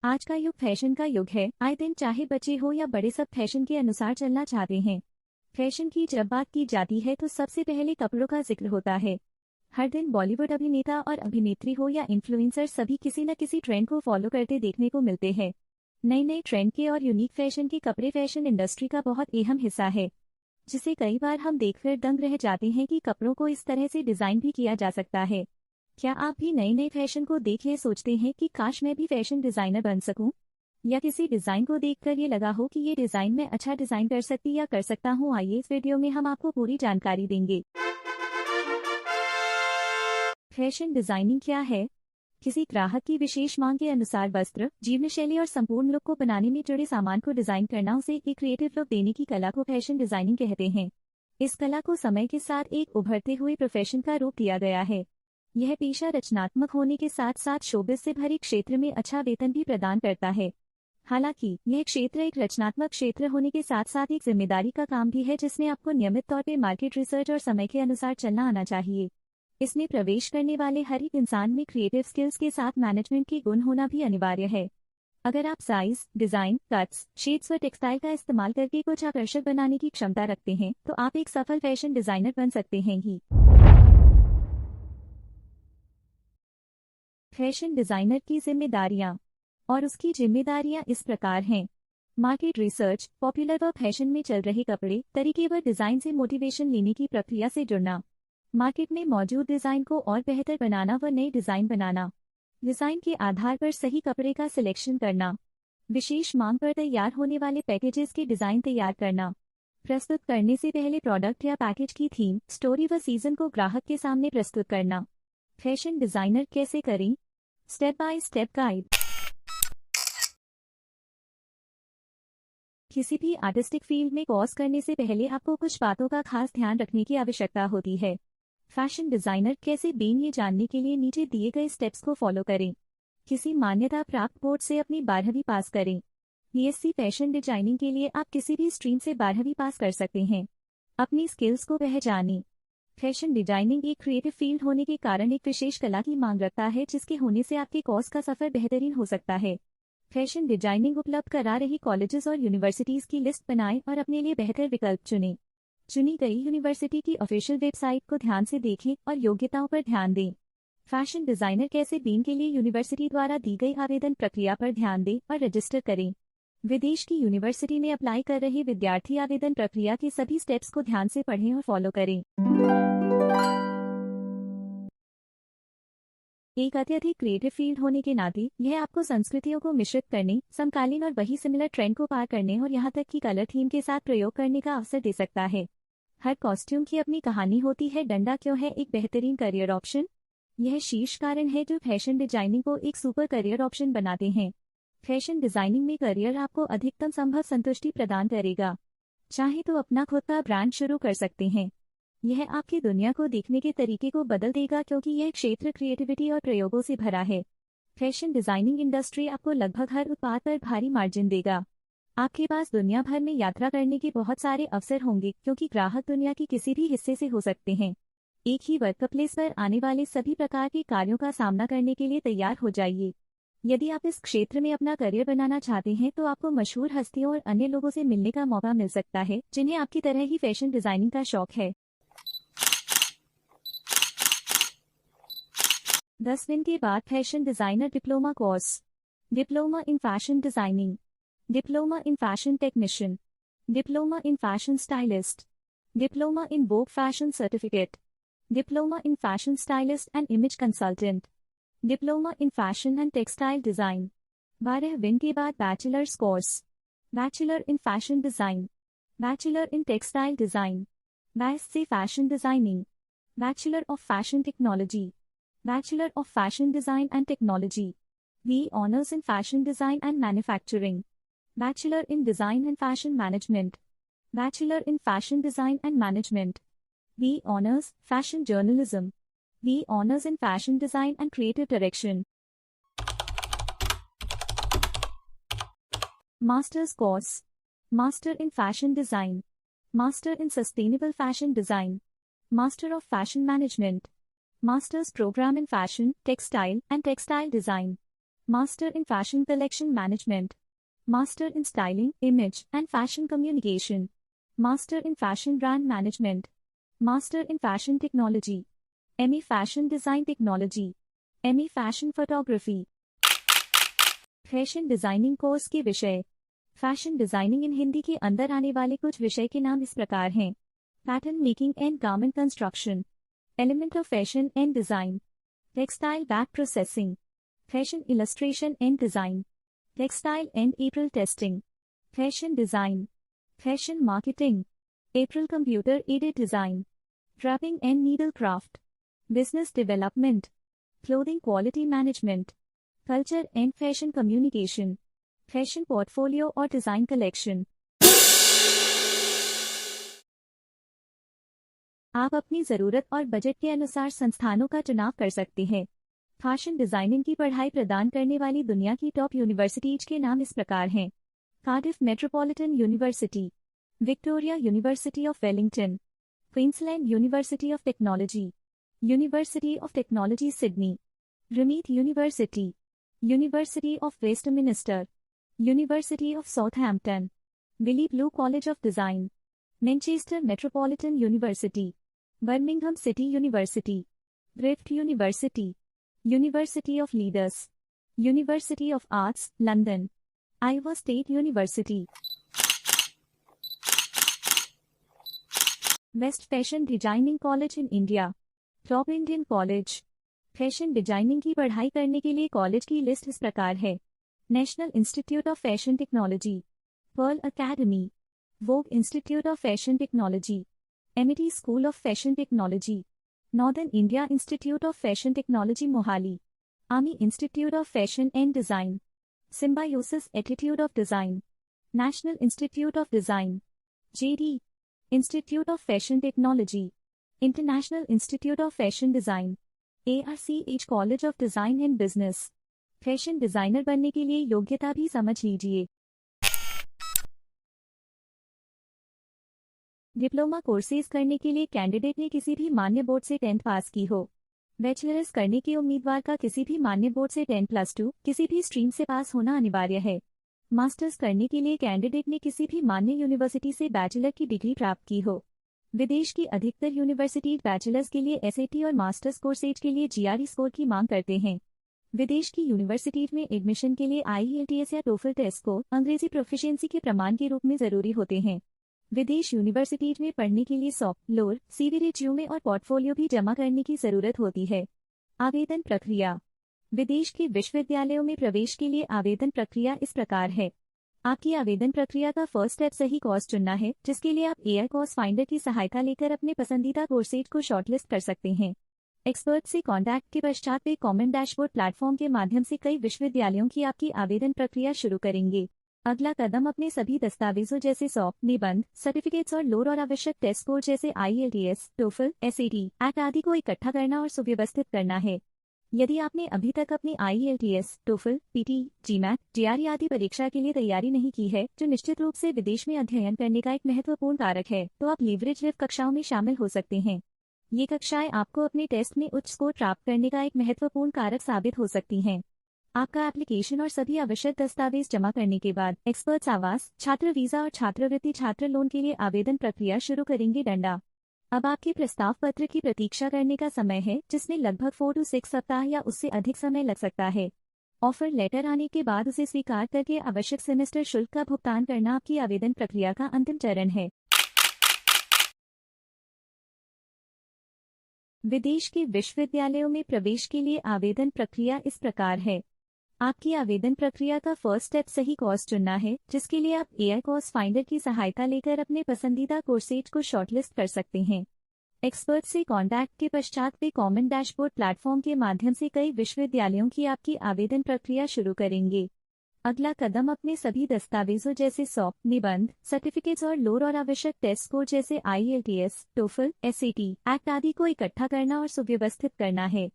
आज का युग फैशन का युग है। आए दिन चाहे बच्चे हो या बड़े सब फैशन के अनुसार चलना चाहते हैं। फैशन की जब बात की जाती है तो सबसे पहले कपड़ों का जिक्र होता है। हर दिन बॉलीवुड अभिनेता और अभिनेत्री हो या इन्फ्लुएंसर सभी किसी न किसी ट्रेंड को फॉलो करते देखने को मिलते हैं। नए नए ट्रेंड के और यूनिक फैशन के कपड़े फैशन इंडस्ट्री का बहुत अहम हिस्सा है, जिसे कई बार हम देखकर दंग रह जाते हैं कि कपड़ों को इस तरह से डिजाइन भी किया जा सकता है। क्या आप भी नए नए फैशन को देख ये सोचते हैं कि काश मैं भी फैशन डिजाइनर बन सकूं? या किसी डिजाइन को देखकर ये लगा हो कि ये डिजाइन मैं अच्छा डिजाइन कर सकती या कर सकता हूं? आइए इस वीडियो में हम आपको पूरी जानकारी देंगे। फैशन डिजाइनिंग क्या है? किसी ग्राहक की विशेष मांग के अनुसार वस्त्र, जीवन शैली और संपूर्ण लुक को बनाने में जुड़े सामान को डिजाइन करना, उसे एक क्रिएटिव लुक देने की कला को फैशन डिजाइनिंग कहते हैं। इस कला को समय के साथ एक उभरते हुए प्रोफेशन का रूप दिया गया है। यह पेशा रचनात्मक होने के साथ साथ शोबिज से भरे क्षेत्र में अच्छा वेतन भी प्रदान करता है। हालांकि यह क्षेत्र एक रचनात्मक क्षेत्र होने के साथ साथ एक जिम्मेदारी का काम भी है, जिसमें आपको नियमित तौर पर मार्केट रिसर्च और समय के अनुसार चलना आना चाहिए। इसमें प्रवेश करने वाले हर एक इंसान में क्रिएटिव स्किल्स के साथ मैनेजमेंट के गुण होना भी अनिवार्य है। अगर आप साइज, डिजाइन, कट्स, शेड्स व टेक्सटाइल का इस्तेमाल करके कुछ आकर्षक बनाने की क्षमता रखते हैं तो आप एक सफल फैशन डिजाइनर बन सकते हैं ही। फैशन डिजाइनर की जिम्मेदारियां और उसकी जिम्मेदारियां इस प्रकार हैं। मार्केट रिसर्च, पॉपुलर व फैशन में चल रहे कपड़े, तरीके व डिजाइन से मोटिवेशन लेने की प्रक्रिया से जुड़ना। मार्केट में मौजूद डिजाइन को और बेहतर बनाना व नए डिजाइन बनाना। डिजाइन के आधार पर सही कपड़े का सिलेक्शन करना। विशेष मांग पर तैयार होने वाले पैकेजेस के डिजाइन तैयार करना। प्रस्तुत करने से पहले प्रोडक्ट या पैकेज की थीम, स्टोरी व सीजन को ग्राहक के सामने प्रस्तुत करना। फैशन डिजाइनर कैसे करें? Step by step guide. किसी भी आर्टिस्टिक फील्ड में कोर्स करने से पहले आपको कुछ बातों का खास ध्यान रखने की आवश्यकता होती है। फैशन डिजाइनर कैसे बेन, ये जानने के लिए नीचे दिए गए स्टेप्स को फॉलो करें। किसी मान्यता प्राप्त बोर्ड से अपनी 12वीं पास करें। बीएससी फैशन डिजाइनिंग के लिए आप किसी भी स्ट्रीम से 12वीं पास कर सकते हैं। अपनी स्किल्स को पहचानें। फैशन डिजाइनिंग एक क्रिएटिव फील्ड होने के कारण एक विशेष कला की मांग रखता है, जिसके होने से आपके कोर्स का सफर बेहतरीन हो सकता है। फैशन डिजाइनिंग उपलब्ध करा रही कॉलेजेस और यूनिवर्सिटीज की लिस्ट बनाएं और अपने लिए बेहतर विकल्प चुनें। चुनी गई यूनिवर्सिटी की ऑफिशियल वेबसाइट को ध्यान से देखें और योग्यताओं पर ध्यान दें। फैशन डिजाइनर कैसे बीन के लिए यूनिवर्सिटी द्वारा दी गई आवेदन प्रक्रिया पर ध्यान दें और रजिस्टर करें। विदेश की यूनिवर्सिटी में अप्लाई कर रहे विद्यार्थी आवेदन प्रक्रिया के सभी स्टेप्स को ध्यान से पढ़ें और फॉलो करें। एक अत्यधिक क्रिएटिव फील्ड होने के नाते यह आपको संस्कृतियों को मिश्रित करने, समकालीन और वही सिमिलर ट्रेंड को पार करने और यहाँ तक कि कलर थीम के साथ प्रयोग करने का अवसर दे सकता है। हर कॉस्ट्यूम की अपनी कहानी होती है। डंडा क्यों है एक बेहतरीन करियर ऑप्शन? यह शीर्ष कारण है जो फैशन डिजाइनिंग को एक सुपर करियर ऑप्शन बनाते हैं। फैशन डिजाइनिंग में करियर आपको अधिकतम संभव संतुष्टि प्रदान करेगा। चाहे तो अपना खुद का ब्रांड शुरू कर सकते हैं। यह आपकी दुनिया को देखने के तरीके को बदल देगा, क्योंकि यह क्षेत्र क्रिएटिविटी और प्रयोगों से भरा है। फैशन डिजाइनिंग इंडस्ट्री आपको लगभग हर उत्पाद पर भारी मार्जिन देगा। आपके पास दुनिया भर में यात्रा करने के बहुत सारे अवसर होंगे, क्योंकि ग्राहक दुनिया के किसी भी हिस्से से हो सकते हैं। एक ही वर्कप्लेस पर आने वाले सभी प्रकार के कार्यों का सामना करने के लिए तैयार हो जाइए। यदि आप इस क्षेत्र में अपना करियर बनाना चाहते हैं तो आपको मशहूर हस्तियों और अन्य लोगों से मिलने का मौका मिल सकता है, जिन्हें आपकी तरह ही फैशन डिजाइनिंग का शौक है। 10 दिन के बाद fashion designer diploma course. Diploma in fashion designing, diploma in fashion technician, diploma in fashion stylist, diploma in Vogue fashion certificate, diploma in fashion stylist and image consultant, diploma in fashion and textile design. 12 दिन के बाद bachelors course. Bachelor in fashion design, bachelor in textile design, BSc fashion designing, bachelor of Fashion technology, bachelor of Fashion design and technology, BE honours in fashion design and manufacturing, bachelor in design and fashion management, bachelor in fashion design and management, BE honours fashion journalism, BE honours in fashion design and creative direction. Masters course. Master in fashion design, master in sustainable fashion design, master of fashion management, masters programme in fashion, textile and textile design, Master in Fashion Collection Management, Master in Styling, Image and Fashion Communication, Master in Fashion Brand Management, Master in Fashion Technology, ME Fashion Design Technology, ME Fashion Photography। Fashion designing course के विषय। Fashion designing इन हिंदी के अंदर आने वाले कुछ विषय के नाम इस प्रकार हैं: pattern making and garment construction, element of Fashion and design, textile bag processing, fashion illustration and design, textile and apparel testing, fashion design, fashion marketing, apparel computer aided design, draping and needle craft, business development, clothing quality management, culture and fashion communication, fashion portfolio और design collection. आप अपनी जरूरत और budget के अनुसार संस्थानों का चुनाव कर सकते हैं। फैशन डिजाइनिंग की पढ़ाई प्रदान करने वाली दुनिया की टॉप यूनिवर्सिटीज के नाम इस प्रकार हैं: Cardiff Metropolitan University, Victoria University of Wellington, Queensland University of Technology, University of Technology Sydney, रिमीथ University, University of Westminster, University of Southampton, Willy Blue College of Design, Manchester Metropolitan University, Birmingham City University, Griffith University, University of Leeds, University of Arts London, Iowa State University. Best fashion designing college in India, top Indian college. Fashion designing की पढ़ाई करने के लिए college की list इस प्रकार है: National Institute of Fashion Technology, Pearl Academy, Vogue Institute of Fashion Technology, Amity School of Fashion Technology, Northern India Institute of Fashion Technology Mohali, Army Institute of Fashion and Design, Symbiosis attitude of Design, National Institute of Design, JD Institute of Fashion Technology, International Institute of Fashion Design, ARCH College of Design and Business. Fashion designer बनने के लिए योग्यता भी समझ लीजिए। Diploma courses करने के लिए कैंडिडेट ने किसी भी मान्य बोर्ड से 10th पास की हो। बैचलर्स करने के उम्मीदवार का किसी भी मान्य बोर्ड से 10+2 किसी भी स्ट्रीम से पास होना अनिवार्य है। मास्टर्स करने के लिए कैंडिडेट ने किसी भी मान्य यूनिवर्सिटी से बैचलर की डिग्री प्राप्त की हो। विदेश की अधिकतर यूनिवर्सिटी बैचलर्स के लिए SAT और मास्टर्स कोर्सेज के लिए GRE स्कोर की मांग करते हैं। विदेश की यूनिवर्सिटीज में एडमिशन के लिए IELTS या TOEFL टेस्ट को अंग्रेजी प्रोफिशिएंसी के प्रमाण के रूप में जरूरी होते हैं। विदेश यूनिवर्सिटीज में पढ़ने के लिए सॉफ्ट, लोअर, CV रिज्यूमे और पोर्टफोलियो भी जमा करने की जरूरत होती है। आवेदन प्रक्रिया। विदेश के विश्वविद्यालयों में प्रवेश के लिए आवेदन प्रक्रिया इस प्रकार है: आपकी आवेदन प्रक्रिया का फर्स्ट स्टेप सही कोर्स चुनना है, जिसके लिए आप AI कोर्स फाइंडर की सहायता लेकर अपने पसंदीदा कोर्सेज को शॉर्टलिस्ट कर सकते हैं। एक्सपर्ट से कॉन्टैक्ट के पश्चात वे कॉमन डैशबोर्ड प्लेटफॉर्म के माध्यम से कई विश्वविद्यालयों की आपकी आवेदन प्रक्रिया शुरू करेंगे। अगला कदम अपने सभी दस्तावेजों जैसे सॉफ्ट, निबंध, सर्टिफिकेट्स और लोअर और आवश्यक टेस्ट स्कोर जैसे IELTS, TOEFL, SAT, ACT आदि को इकट्ठा करना और सुव्यवस्थित करना है। यदि आपने अभी तक अपनी IELTS, TOEFL, PT, GMAT, GRE आदि परीक्षा के लिए तैयारी नहीं की है, जो निश्चित रूप से विदेश में अध्ययन करने का एक महत्वपूर्ण कारक है, तो आप लीवरेज लिव कक्षाओं में शामिल हो सकते हैं। ये कक्षाएं आपको अपने टेस्ट में उच्च स्कोर प्राप्त करने का एक महत्वपूर्ण कारक साबित हो सकती हैं। आपका एप्लीकेशन और सभी आवश्यक दस्तावेज जमा करने के बाद एक्सपर्ट्स आवास, छात्र वीजा और छात्रवृत्ति छात्र लोन के लिए आवेदन प्रक्रिया शुरू करेंगे। डंडा। अब आपके प्रस्ताव पत्र की प्रतीक्षा करने का समय है, जिसमें लगभग 4 to 6 सप्ताह या उससे अधिक समय लग सकता है। ऑफर लेटर आने के बाद उसे स्वीकार करके आवश्यक सेमेस्टर शुल्क का भुगतान करना आपकी आवेदन प्रक्रिया का अंतिम चरण है। विदेश के विश्वविद्यालयों में प्रवेश के लिए आवेदन प्रक्रिया इस प्रकार है: आपकी आवेदन प्रक्रिया का फर्स्ट स्टेप सही कोर्स चुनना है, जिसके लिए आप AI कोर्स फाइंडर की सहायता लेकर अपने पसंदीदा कोर्सेज को शॉर्टलिस्ट कर सकते हैं। एक्सपर्ट से कॉन्टैक्ट के पश्चात वे कॉमन डैशबोर्ड प्लेटफॉर्म के माध्यम से कई विश्वविद्यालयों की आपकी आवेदन प्रक्रिया शुरू करेंगे। अगला कदम अपने सभी दस्तावेजों जैसे सॉफ्ट, निबंध, सर्टिफिकेट्स और लोअर और आवश्यक टेस्ट स्कोर जैसे IELTS, TOEFL, SAT, ACT आदि को इकट्ठा करना और सुव्यवस्थित करना है।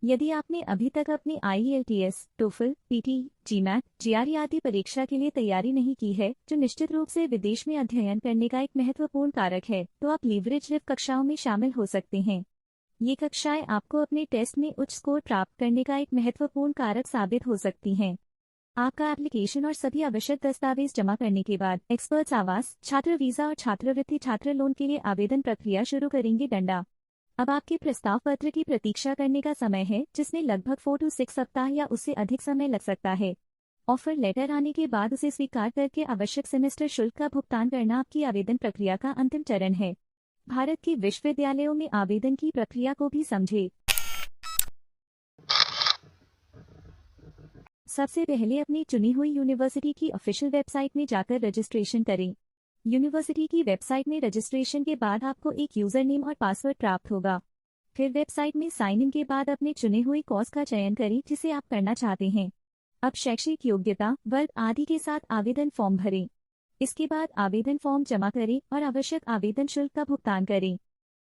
यदि आपने अभी तक अपनी IELTS, TOEFL, PT, GMAT, GRE आदि परीक्षा के लिए तैयारी नहीं की है, जो निश्चित रूप से विदेश में अध्ययन करने का एक महत्वपूर्ण कारक है, तो आप लीवरेज लिव कक्षाओं में शामिल हो सकते हैं। ये कक्षाएं आपको अपने टेस्ट में उच्च स्कोर प्राप्त करने का एक महत्वपूर्ण कारक साबित हो सकती हैं। आपका एप्लीकेशन और सभी आवश्यक दस्तावेज जमा करने के बाद एक्सपर्ट्स आवास, छात्र वीजा और छात्रवृत्ति छात्र लोन के लिए आवेदन प्रक्रिया शुरू करेंगे। डंडा। अब आपके प्रस्ताव पत्र की प्रतीक्षा करने का समय है, जिसमें लगभग 4 to 6 सप्ताह या उससे अधिक समय लग सकता है। ऑफर लेटर आने के बाद उसे स्वीकार करके आवश्यक सेमेस्टर शुल्क का भुगतान करना आपकी आवेदन प्रक्रिया का अंतिम चरण है। भारत के विश्वविद्यालयों में आवेदन की प्रक्रिया को भी समझे। सबसे पहले अपनी चुनी हुई यूनिवर्सिटी की ऑफिशियल वेबसाइट में जाकर रजिस्ट्रेशन करें। यूनिवर्सिटी की वेबसाइट में रजिस्ट्रेशन के बाद आपको एक यूजर नेम और पासवर्ड प्राप्त होगा। फिर वेबसाइट में साइन इन के बाद अपने चुने हुए कोर्स का चयन करें जिसे आप करना चाहते हैं। अब शैक्षिक योग्यता, वर्ग आदि के साथ आवेदन फॉर्म भरें। इसके बाद आवेदन फॉर्म जमा करें और आवश्यक आवेदन शुल्क का भुगतान करें।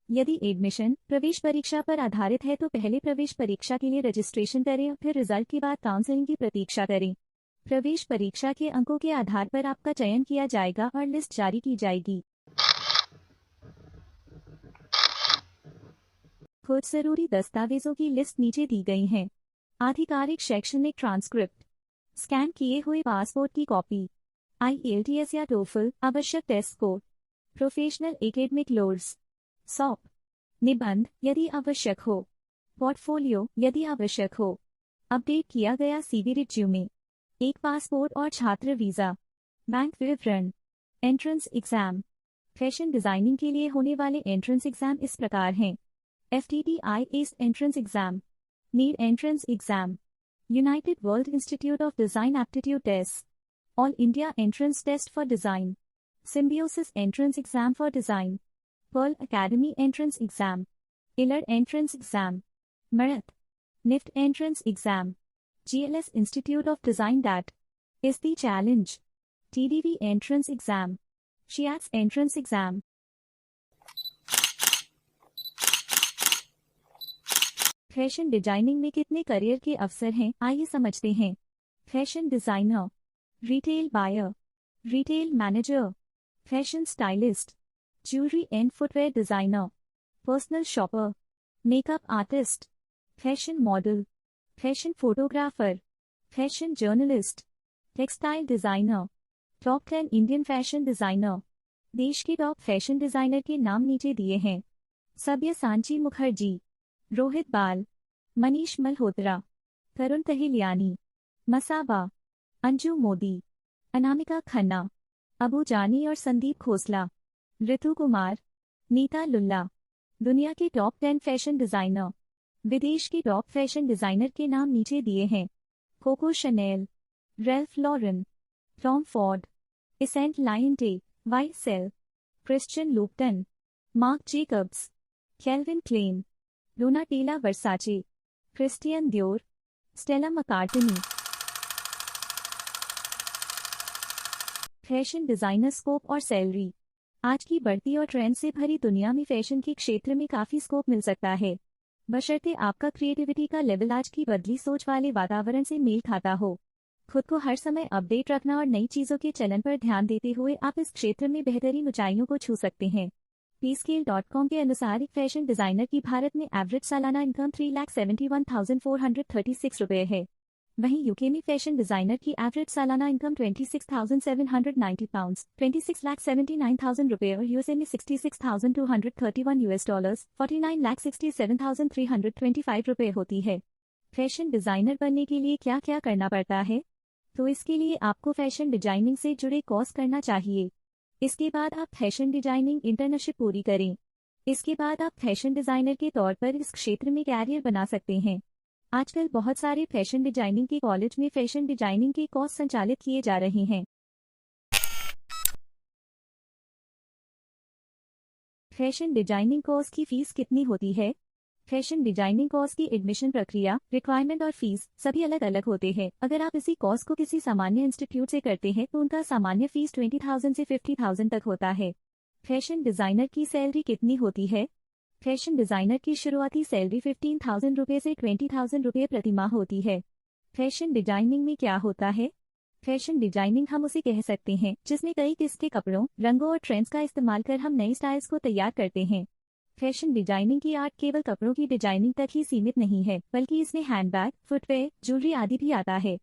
यदि एडमिशन प्रवेश परीक्षा पर आधारित है तो पहले प्रवेश परीक्षा के लिए रजिस्ट्रेशन करें और फिर रिजल्ट के बाद काउंसलिंग की प्रतीक्षा करें। प्रवेश परीक्षा के अंकों के आधार पर आपका चयन किया जाएगा और लिस्ट जारी की जाएगी। कुछ जरूरी दस्तावेजों की लिस्ट नीचे दी गई है। आधिकारिक शैक्षणिक ट्रांसक्रिप्ट, स्कैन किए हुए पासपोर्ट की कॉपी, IELTS या TOEFL आवश्यक test score, professional academic LORs, SOP, निबंध यदि आवश्यक हो, पोर्टफोलियो यदि आवश्यक हो, अपडेट किया गया CV रिज्यूमे, एक पासपोर्ट और छात्र वीजा, बैंक विवरण, एंट्रेंस एग्जाम। फैशन डिजाइनिंग के लिए होने वाले एंट्रेंस एग्जाम इस प्रकार हैं: FTTI entrance exam, NEET entrance exam, United World Institute of Design aptitude test, All India Entrance Test for Design, Symbiosis entrance exam for design, Pearl Academy entrance exam, इलर entrance exam, merit, NIFT entrance exam, GLS Institute of Design that is the challenge, TDV entrance exam, SHIATS entrance exam. Fashion designing में कितने career के अवसर हैं, आइए समझते हैं। Fashion designer, retail buyer, retail manager, fashion stylist, jewellery and footwear designer, personal shopper, makeup artist, fashion model, fashion photographer, fashion journalist, textile designer. Top 10 Indian fashion designer. देश के टॉप फैशन डिजाइनर के नाम नीचे दिए हैं: सब्यसाची मुखर्जी, रोहित बाल, मनीष मल्होत्रा, तरुण तहिलियानी, मसाबा, अंजू मोदी, अनामिका खन्ना, अबू जानी और संदीप खोसला, ऋतु कुमार, नीता लुल्ला। दुनिया के टॉप 10 फैशन डिजाइनर। विदेश के टॉप फैशन डिजाइनर के नाम नीचे दिए हैं: Coco Chanel, Ralph Lauren, Tom Ford, Yves Saint Laurent, YSL, Christian Louboutin, Marc Jacobs, Calvin Klein, Donatella Versace, Christian Dior, Stella McCartney. Fashion designer scope और सैलरी। आज की बढ़ती और ट्रेंड से भरी दुनिया में फैशन के क्षेत्र में काफी स्कोप मिल सकता है, बशर्ते आपका क्रिएटिविटी का लेवल आज की बदली सोच वाले वातावरण से मेल खाता हो। खुद को हर समय अपडेट रखना और नई चीजों के चलन पर ध्यान देते हुए आप इस क्षेत्र में बेहतरीन ऊंचाइयों को छू सकते हैं। Pscale.com के अनुसार एक फैशन डिजाइनर की भारत में एवरेज सालाना इनकम 3,71,436 रुपये है। वहीं यूके में फैशन डिजाइनर की एवरेज सालाना इनकम 26,790 पाउंड 26,79,000 रुपये और यूएसए में 66,231 $, 49,67,325 रुपये होती है। फैशन डिजाइनर बनने के लिए क्या क्या करना पड़ता है? तो इसके लिए आपको फैशन डिजाइनिंग से जुड़े कोर्स करना चाहिए। इसके बाद आप फैशन डिजाइनिंग इंटर्नशिप पूरी करें। इसके बाद आप फैशन डिजाइनर के तौर पर इस क्षेत्र में कैरियर बना सकते हैं। आजकल बहुत सारे फैशन डिजाइनिंग के कॉलेज में फैशन डिजाइनिंग के कोर्स संचालित किए जा रहे हैं। फैशन डिजाइनिंग कोर्स की फीस कितनी होती है? फैशन डिजाइनिंग कोर्स की एडमिशन प्रक्रिया, रिक्वायरमेंट और फीस सभी अलग अलग होते हैं। अगर आप इसी कोर्स को किसी सामान्य इंस्टीट्यूट से करते हैं तो उनका सामान्य फीस 20,000 से 50,000 तक होता है। फैशन डिजाइनर की सैलरी कितनी होती है? फैशन डिजाइनर की शुरुआती सैलरी 15,000 रुपये से 20,000 रुपये प्रतिमाह होती है। फैशन डिजाइनिंग में क्या होता है? फैशन डिजाइनिंग हम उसे कह सकते हैं जिसमें कई किस्म के कपड़ों, रंगों और ट्रेंड्स का इस्तेमाल कर हम नई स्टाइल्स को तैयार करते हैं। फैशन डिजाइनिंग की आर्ट केवल कपड़ों की डिजाइनिंग तक ही सीमित नहीं है, बल्कि इसमें हैंडबैग, फुटवेयर, ज्वेलरी आदि भी आता है।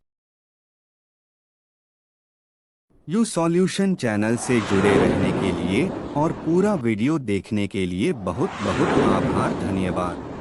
यू सॉल्यूशन चैनल से जुड़े रहने के लिए और पूरा वीडियो देखने के लिए बहुत बहुत आभार, धन्यवाद।